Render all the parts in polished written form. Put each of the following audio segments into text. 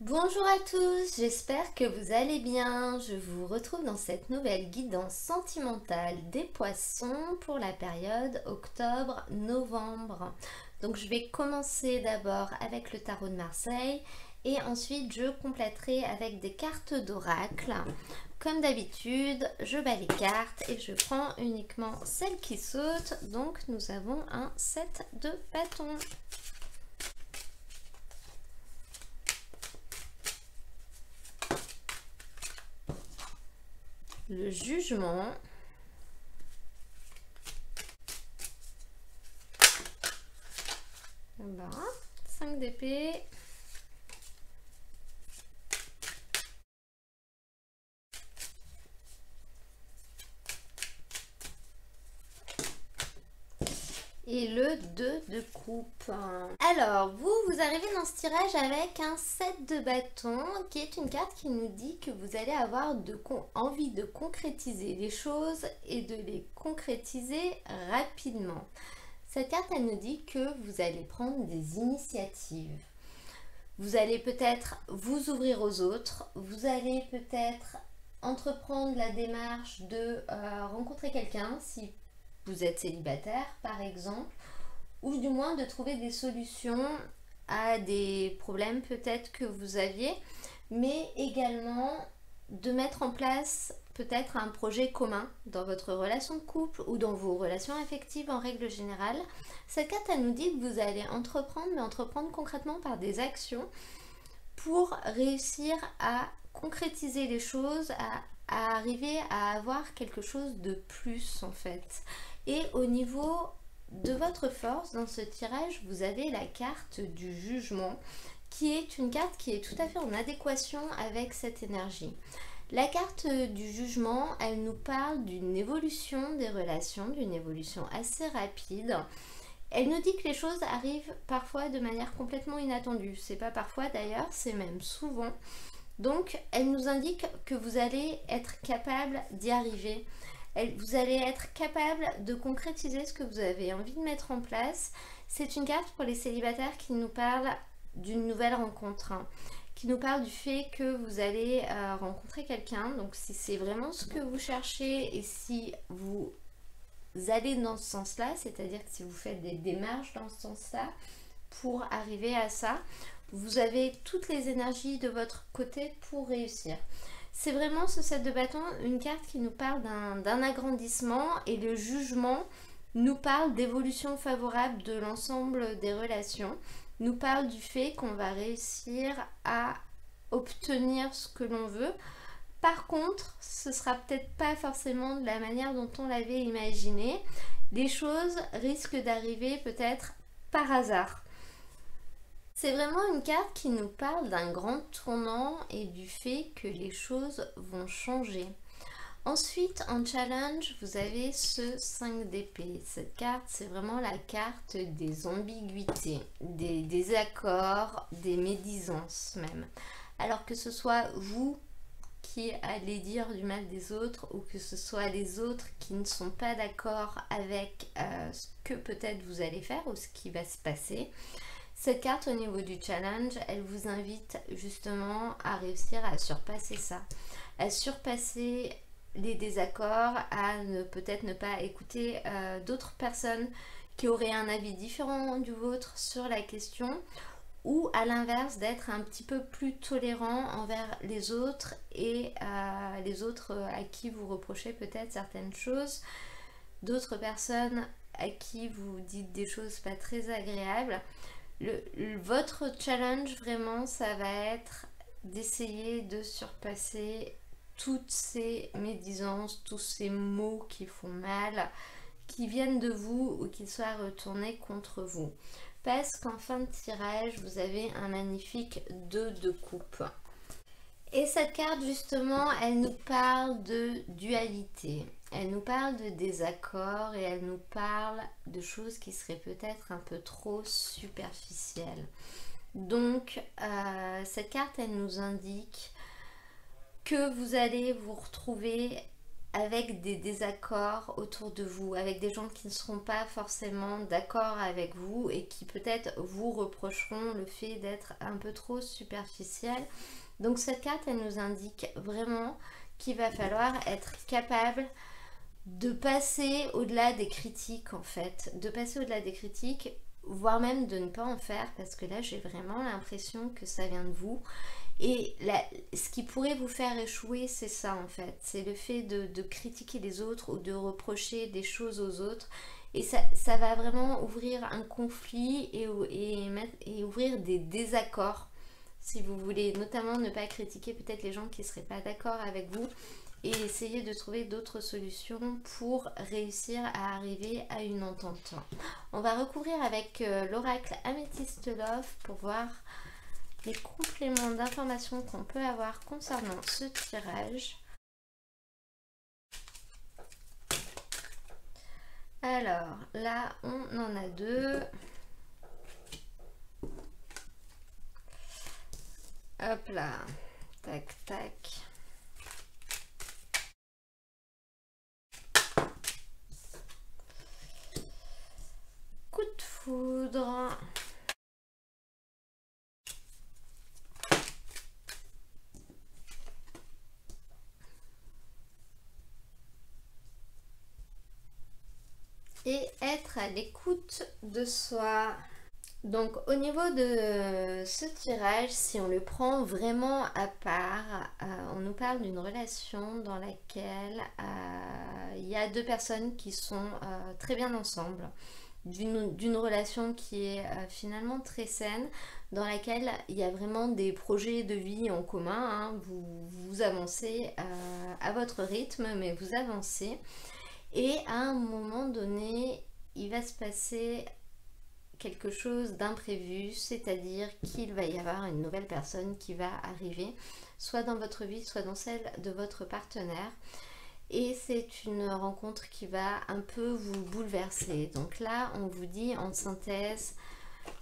Bonjour à tous, j'espère que vous allez bien. Je vous retrouve dans cette nouvelle guidance sentimentale des poissons pour la période octobre-novembre. Donc je vais commencer d'abord avec le tarot de Marseille et ensuite je compléterai avec des cartes d'oracle. Comme d'habitude, je bats les cartes et je prends uniquement celles qui sautent. Donc nous avons un 7 de bâtons. Le jugement, voilà, 5 d'épée, et le 2 de coupe. Alors, vous arrivez dans ce tirage avec un 7 de bâton, qui est une carte qui nous dit que vous allez avoir envie de concrétiser les choses et de les concrétiser rapidement. Cette carte, elle nous dit que vous allez prendre des initiatives. Vous allez peut-être vous ouvrir aux autres, vous allez peut-être entreprendre la démarche de rencontrer quelqu'un si vous êtes célibataire par exemple, ou du moins de trouver des solutions à des problèmes peut-être que vous aviez, mais également de mettre en place peut-être un projet commun dans votre relation de couple ou dans vos relations affectives en règle générale. Cette carte, elle nous dit que vous allez entreprendre, mais entreprendre concrètement par des actions pour réussir à concrétiser les choses, à arriver à avoir quelque chose de plus en fait. Et au niveau de votre force, dans ce tirage, vous avez la carte du jugement, qui est une carte qui est tout à fait en adéquation avec cette énergie. La carte du jugement, elle nous parle d'une évolution des relations, d'une évolution assez rapide. Elle nous dit que les choses arrivent parfois de manière complètement inattendue. C'est pas parfois d'ailleurs, c'est même souvent. Donc, elle nous indique que vous allez être capable d'y arriver. Vous allez être capable de concrétiser ce que vous avez envie de mettre en place. C'est une carte pour les célibataires qui nous parle d'une nouvelle rencontre, qui nous parle du fait que vous allez rencontrer quelqu'un. Donc si c'est vraiment ce que vous cherchez et si vous allez dans ce sens-là, c'est-à-dire que si vous faites des démarches dans ce sens-là pour arriver à ça, vous avez toutes les énergies de votre côté pour réussir. C'est vraiment ce 7 de bâton, une carte qui nous parle d'un agrandissement, et le jugement nous parle d'évolution favorable de l'ensemble des relations, nous parle du fait qu'on va réussir à obtenir ce que l'on veut. Par contre, ce sera peut-être pas forcément de la manière dont on l'avait imaginé. Les choses risquent d'arriver peut-être par hasard. C'est vraiment une carte qui nous parle d'un grand tournant et du fait que les choses vont changer. Ensuite, en challenge, vous avez ce 5 d'épée. Cette carte, c'est vraiment la carte des ambiguïtés, des désaccords, des médisances même. Alors que ce soit vous qui allez dire du mal des autres, ou que ce soit les autres qui ne sont pas d'accord avec ce que peut-être vous allez faire ou ce qui va se passer. Cette carte au niveau du challenge, elle vous invite justement à réussir à surpasser ça, à surpasser les désaccords, à peut-être ne pas écouter d'autres personnes qui auraient un avis différent du vôtre sur la question, ou à l'inverse d'être un petit peu plus tolérant envers les autres et les autres à qui vous reprochez peut-être certaines choses, d'autres personnes à qui vous dites des choses pas très agréables. Votre challenge vraiment, ça va être d'essayer de surpasser toutes ces médisances, tous ces mots qui font mal, qui viennent de vous ou qui soient retournés contre vous. Parce qu'en fin de tirage, vous avez un magnifique 2 de coupe. Et cette carte, justement, elle nous parle de dualité. Elle nous parle de désaccords et elle nous parle de choses qui seraient peut-être un peu trop superficielles. Donc, cette carte, elle nous indique que vous allez vous retrouver avec des désaccords autour de vous, avec des gens qui ne seront pas forcément d'accord avec vous et qui peut-être vous reprocheront le fait d'être un peu trop superficiel. Donc cette carte, elle nous indique vraiment qu'il va falloir être capable de passer au-delà des critiques en fait, de passer au-delà des critiques, voire même de ne pas en faire, parce que là j'ai vraiment l'impression que ça vient de vous. Et là, ce qui pourrait vous faire échouer, c'est ça en fait, c'est le fait de critiquer les autres ou de reprocher des choses aux autres. Et ça va vraiment ouvrir un conflit et ouvrir des désaccords, si vous voulez, notamment ne pas critiquer peut-être les gens qui ne seraient pas d'accord avec vous et essayer de trouver d'autres solutions pour réussir à arriver à une entente. On va recouvrir avec l'oracle Amethyst Love pour voir les compléments d'informations qu'on peut avoir concernant ce tirage. Alors là, on en a deux. Hop là, tac tac. Coup de foudre. Et être à l'écoute de soi. Donc au niveau de ce tirage, si on le prend vraiment à part, on nous parle d'une relation dans laquelle il y a deux personnes qui sont très bien ensemble, d'une relation qui est finalement très saine, dans laquelle il y a vraiment des projets de vie en commun, hein. Vous avancez à votre rythme, mais vous avancez. Et à un moment donné, il va se passer quelque chose d'imprévu, c'est-à-dire qu'il va y avoir une nouvelle personne qui va arriver, soit dans votre vie, soit dans celle de votre partenaire. Et c'est une rencontre qui va un peu vous bouleverser. Donc là, on vous dit en synthèse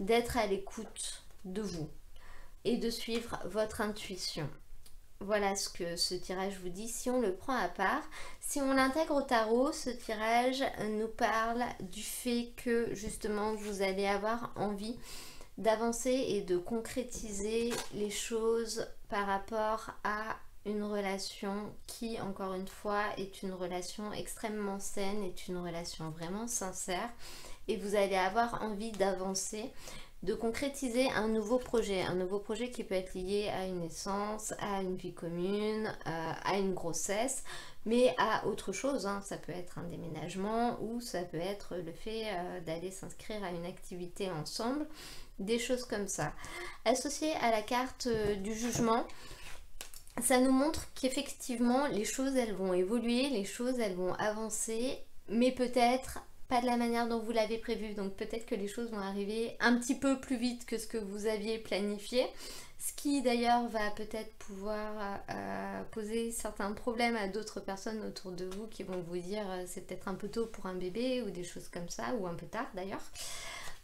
d'être à l'écoute de vous et de suivre votre intuition. Voilà ce que ce tirage vous dit si on le prend à part. Si on l'intègre au tarot, ce tirage nous parle du fait que justement vous allez avoir envie d'avancer et de concrétiser les choses par rapport à une relation qui, encore une fois, est une relation extrêmement saine, est une relation vraiment sincère, et vous allez avoir envie d'avancer, de concrétiser un nouveau projet qui peut être lié à une naissance, à une vie commune, à une grossesse, mais à autre chose, hein. Ça peut être un déménagement ou ça peut être le fait d'aller s'inscrire à une activité ensemble, des choses comme ça. Associé à la carte du jugement, ça nous montre qu'effectivement les choses elles vont évoluer, les choses elles vont avancer, mais peut-être pas de la manière dont vous l'avez prévu. Donc peut-être que les choses vont arriver un petit peu plus vite que ce que vous aviez planifié, ce qui d'ailleurs va peut-être pouvoir poser certains problèmes à d'autres personnes autour de vous qui vont vous dire c'est peut-être un peu tôt pour un bébé ou des choses comme ça, ou un peu tard d'ailleurs.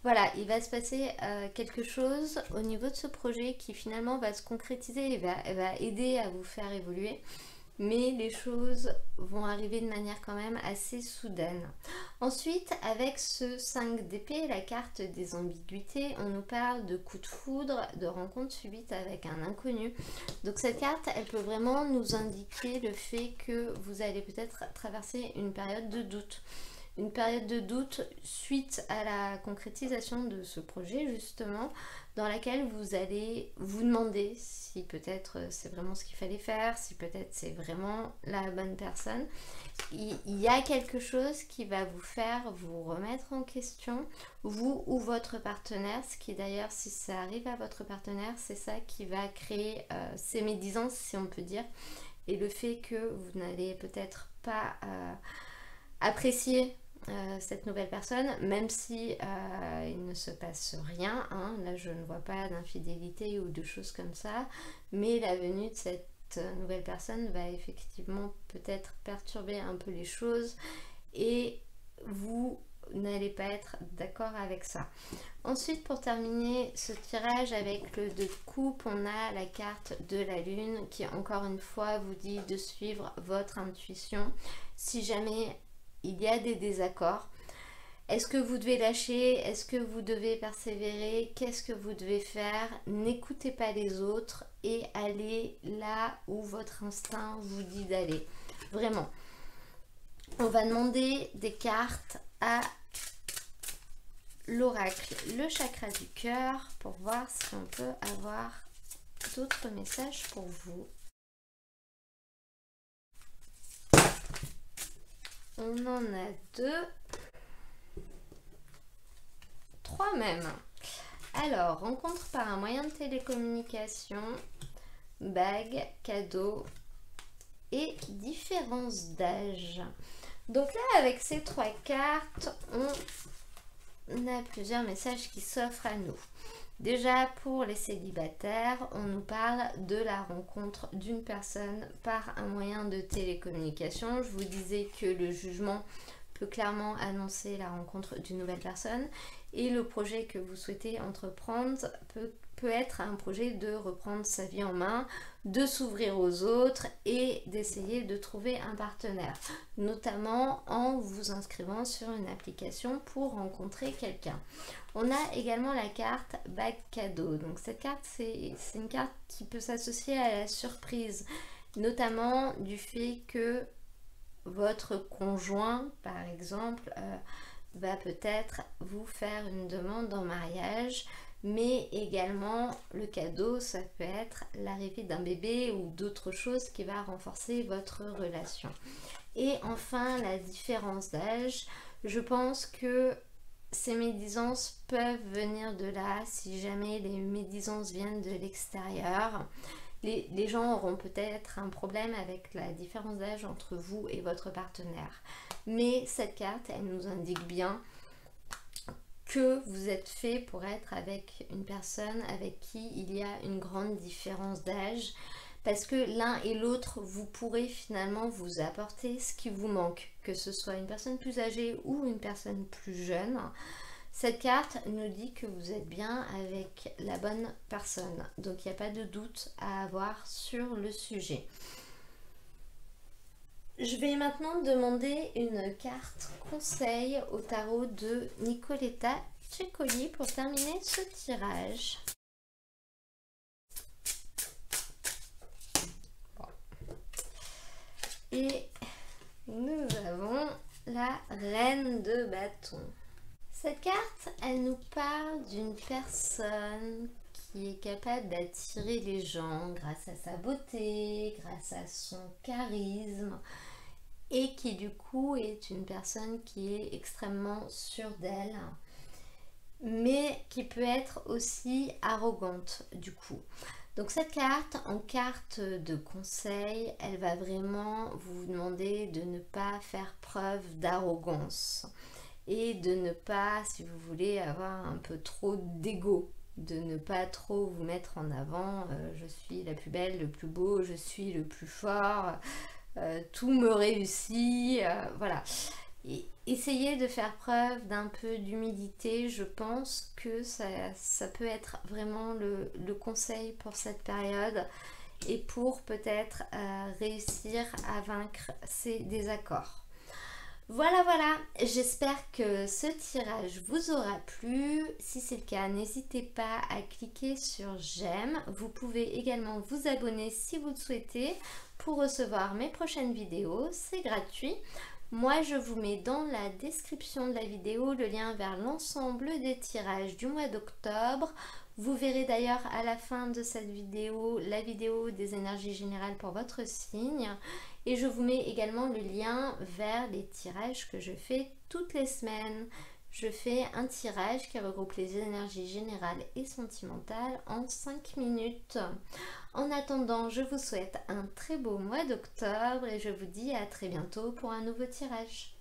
Voilà, il va se passer quelque chose au niveau de ce projet qui finalement va se concrétiser et va aider à vous faire évoluer. Mais les choses vont arriver de manière quand même assez soudaine. Ensuite, avec ce 5 d'épée, la carte des ambiguïtés, on nous parle de coup de foudre, de rencontre subite avec un inconnu. Donc cette carte, elle peut vraiment nous indiquer le fait que vous allez peut-être traverser une période de doute. Une période de doute suite à la concrétisation de ce projet justement, dans laquelle vous allez vous demander si peut-être c'est vraiment ce qu'il fallait faire, si peut-être c'est vraiment la bonne personne. Il y a quelque chose qui va vous faire vous remettre en question, vous ou votre partenaire, ce qui d'ailleurs, si ça arrive à votre partenaire, c'est ça qui va créer ces médisances, si on peut dire, et le fait que vous n'allez peut-être pas apprécier cette nouvelle personne, même si il ne se passe rien, hein. Là je ne vois pas d'infidélité ou de choses comme ça, mais la venue de cette nouvelle personne va effectivement peut-être perturber un peu les choses et vous n'allez pas être d'accord avec ça. Ensuite, pour terminer ce tirage avec le 2 de coupe, on a la carte de la lune qui encore une fois vous dit de suivre votre intuition si jamais il y a des désaccords. Est-ce que vous devez lâcher? Est-ce que vous devez persévérer? Qu'est-ce que vous devez faire? N'écoutez pas les autres et allez là où votre instinct vous dit d'aller. Vraiment. On va demander des cartes à l'oracle, le chakra du cœur, pour voir si on peut avoir d'autres messages pour vous. On en a 2. 3 même. Alors, rencontre par un moyen de télécommunication, bague, cadeau et différence d'âge. Donc là, avec ces 3 cartes, on a plusieurs messages qui s'offrent à nous. Déjà, pour les célibataires, on nous parle de la rencontre d'une personne par un moyen de télécommunication. Je vous disais que le jugement peut clairement annoncer la rencontre d'une nouvelle personne et le projet que vous souhaitez entreprendre peut être un projet de reprendre sa vie en main, de s'ouvrir aux autres et d'essayer de trouver un partenaire, notamment en vous inscrivant sur une application pour rencontrer quelqu'un. On a également la carte bague cadeau. Donc cette carte, c'est une carte qui peut s'associer à la surprise, notamment du fait que votre conjoint, par exemple, va peut-être vous faire une demande en mariage, mais également le cadeau, ça peut être l'arrivée d'un bébé ou d'autres choses qui va renforcer votre relation. Et enfin, la différence d'âge. Je pense que ces médisances peuvent venir de là si jamais les médisances viennent de l'extérieur. Les gens auront peut-être un problème avec la différence d'âge entre vous et votre partenaire. Mais cette carte, elle nous indique bien que vous êtes fait pour être avec une personne avec qui il y a une grande différence d'âge. Parce que l'un et l'autre, vous pourrez finalement vous apporter ce qui vous manque. Que ce soit une personne plus âgée ou une personne plus jeune. Cette carte nous dit que vous êtes bien avec la bonne personne. Donc il n'y a pas de doute à avoir sur le sujet. Je vais maintenant demander une carte conseil au tarot de Nicoletta Ceccoli pour terminer ce tirage. Bon. Et nous avons la reine de bâton. Cette carte, elle nous parle d'une personne qui est capable d'attirer les gens grâce à sa beauté, grâce à son charisme, et qui du coup est une personne qui est extrêmement sûre d'elle, mais qui peut être aussi arrogante du coup. Donc cette carte, en carte de conseil, elle va vraiment vous demander de ne pas faire preuve d'arrogance et de ne pas, si vous voulez, avoir un peu trop d'ego, de ne pas trop vous mettre en avant. Je suis la plus belle, le plus beau, je suis le plus fort, tout me réussit, voilà. Et essayez de faire preuve d'un peu d'humilité. Je pense que ça peut être vraiment le conseil pour cette période et pour peut-être réussir à vaincre ces désaccords. Voilà, j'espère que ce tirage vous aura plu. Si c'est le cas, n'hésitez pas à cliquer sur j'aime. Vous pouvez également vous abonner si vous le souhaitez pour recevoir mes prochaines vidéos. C'est gratuit. Moi, je vous mets dans la description de la vidéo le lien vers l'ensemble des tirages du mois d'octobre. Vous verrez d'ailleurs à la fin de cette vidéo la vidéo des énergies générales pour votre signe. Et je vous mets également le lien vers les tirages que je fais toutes les semaines. Je fais un tirage qui regroupe les énergies générales et sentimentales en 5 minutes. En attendant, je vous souhaite un très beau mois d'octobre et je vous dis à très bientôt pour un nouveau tirage.